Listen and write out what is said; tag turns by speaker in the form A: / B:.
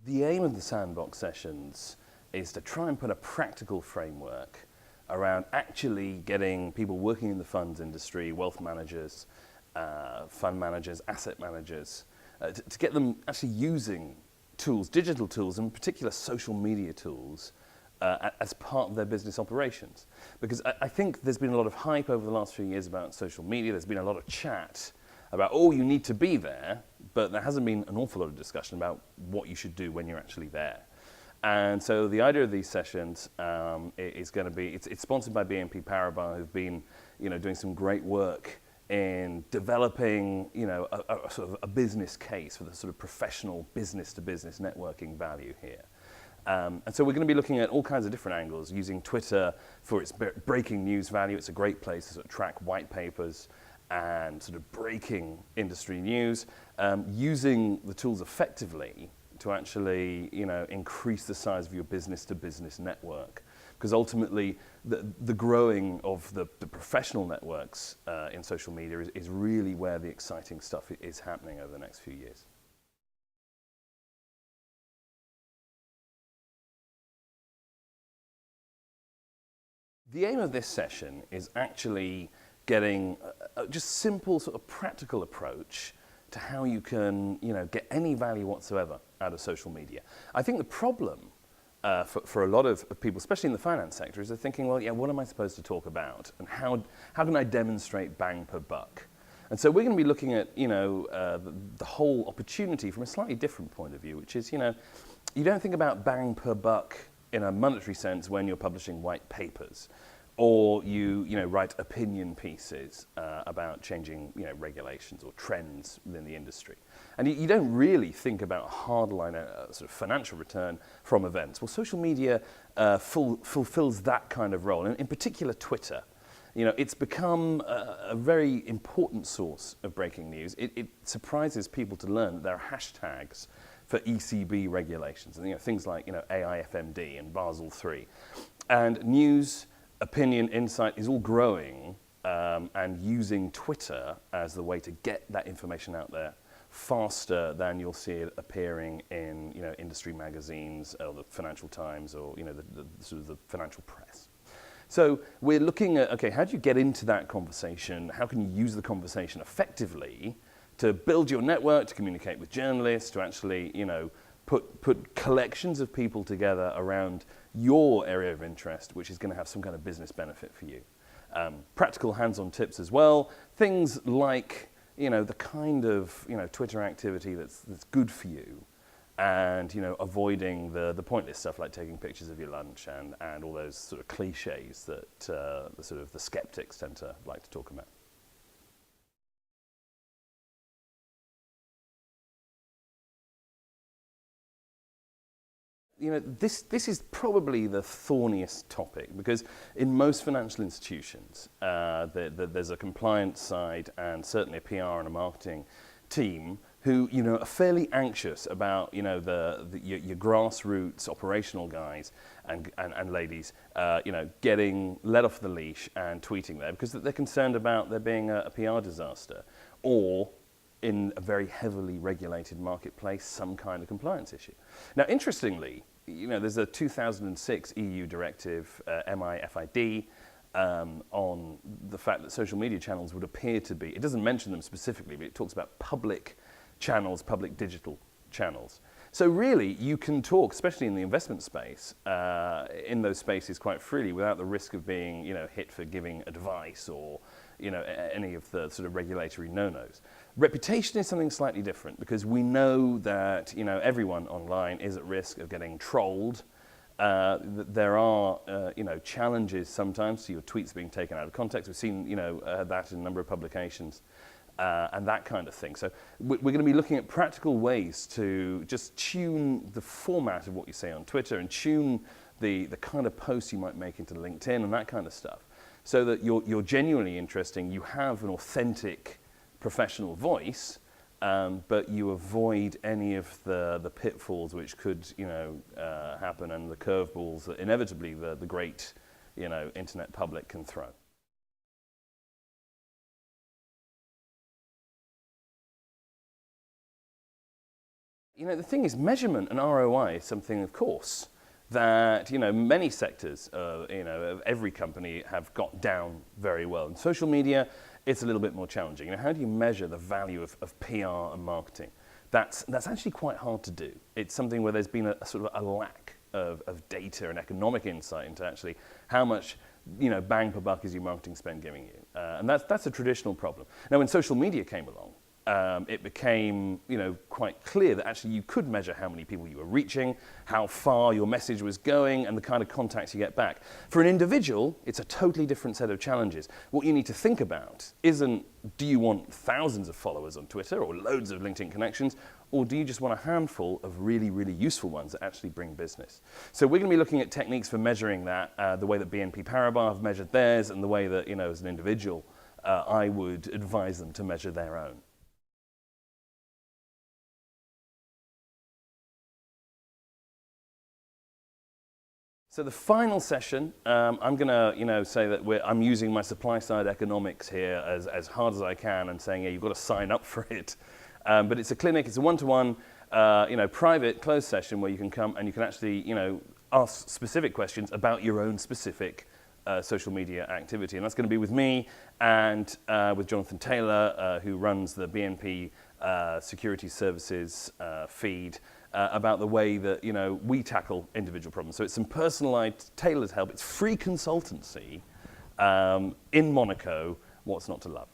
A: The aim of the Sandbox sessions is to try and put a practical framework around actually getting people working in the funds industry, wealth managers, fund managers, asset managers, to get them actually using tools, digital tools, in particular social media tools, as part of their business operations. Because I think there's been a lot of hype over the last few years about social media. There's been a lot of chat about, oh, you need to be there, but there hasn't been an awful lot of discussion about what you should do when you're actually there. And so the idea of these sessions is going to be, it's sponsored by BNP Paribas, who've been, doing some great work in developing, a sort of a business case for the sort of professional business-to-business networking value here. And so we're going to be looking at all kinds of different angles, using Twitter for its breaking news value. It's a great place to sort of track white papers and sort of breaking industry news, using the tools effectively to actually, increase the size of your business-to-business network. Because ultimately, the growing of the professional networks in social media is really where the exciting stuff is happening over the next few years. The aim of this session is actually getting a just simple sort of practical approach to how you can, get any value whatsoever out of social media. I think the problem for a lot of people, especially in the finance sector, is they're thinking, well, yeah, what am I supposed to talk about? And how can I demonstrate bang per buck? And so we're going to be looking at, the whole opportunity from a slightly different point of view, which is, you don't think about bang per buck in a monetary sense when you're publishing white papers, or you write opinion pieces about changing regulations or trends within the industry. And you don't really think about a hardline sort of financial return from events. Well, social media fulfills that kind of role. And in particular, Twitter. It's become a very important source of breaking news. It surprises people to learn that there are hashtags for ECB regulations, and things like AIFMD and Basel III. And news, opinion, insight is all growing and using Twitter as the way to get that information out there faster than you'll see it appearing in industry magazines or the Financial Times or the sort of the financial press. So we're looking at, okay, how do you get into that conversation? How can you use the conversation effectively to build your network, to communicate with journalists, to actually put collections of people together around your area of interest, which is going to have some kind of business benefit for you. Practical hands-on tips as well, things like the kind of Twitter activity that's good for you, and avoiding the pointless stuff like taking pictures of your lunch and all those sort of cliches that the skeptics tend to like to talk about. This is probably the thorniest topic, because in most financial institutions, there's a compliance side and certainly a PR and a marketing team who are fairly anxious about your grassroots operational guys and ladies getting let off the leash and tweeting there, because they're concerned about there being a PR disaster, or in a very heavily regulated marketplace, some kind of compliance issue. Now, interestingly, there's a 2006 EU directive, MIFID, on the fact that social media channels would appear to be, it doesn't mention them specifically, but it talks about public channels, public digital channels. So really, you can talk, especially in the investment space, in those spaces quite freely without the risk of being hit for giving advice or any of the sort of regulatory no-nos. Reputation is something slightly different, because we know that everyone online is at risk of getting trolled. There are challenges sometimes to your tweets being taken out of context. We've seen that in a number of publications and that kind of thing. So we're going to be looking at practical ways to just tune the format of what you say on Twitter and tune the kind of posts you might make into LinkedIn and that kind of stuff, so that you're genuinely interesting, you have an authentic professional voice, but you avoid any of the pitfalls which could happen, and the curveballs that inevitably the great internet public can throw. You know, the thing is, measurement and ROI is something, of course, that, you know, many sectors, you know, of every company have got down very well. In social media, it's a little bit more challenging. You know, how do you measure the value of PR and marketing? That's actually quite hard to do. It's something where there's been a sort of a lack of data and economic insight into actually how much, you know, bang per buck is your marketing spend giving you. And that's a traditional problem. Now, when social media came along, it became, you know, quite clear that actually you could measure how many people you were reaching, how far your message was going, and the kind of contacts you get back. For an individual, it's a totally different set of challenges. What you need to think about isn't, do you want thousands of followers on Twitter or loads of LinkedIn connections, or do you just want a handful of really, really useful ones that actually bring business? So we're going to be looking at techniques for measuring that, the way that BNP Paribas have measured theirs, and the way that, you know, as an individual, I would advise them to measure their own. So the final session, I'm going to, you know, say that I'm using my supply-side economics here as hard as I can, and saying, yeah, you've got to sign up for it. But it's a clinic, it's a one-to-one, you know, private, closed session where you can come and you can actually, you know, ask specific questions about your own specific social media activity. And that's going to be with me and with Jonathan Taylor, who runs the BNP Security Services feed, about the way that, you know, we tackle individual problems. So it's some personalized, tailored help. It's free consultancy in Monaco. What's not to love?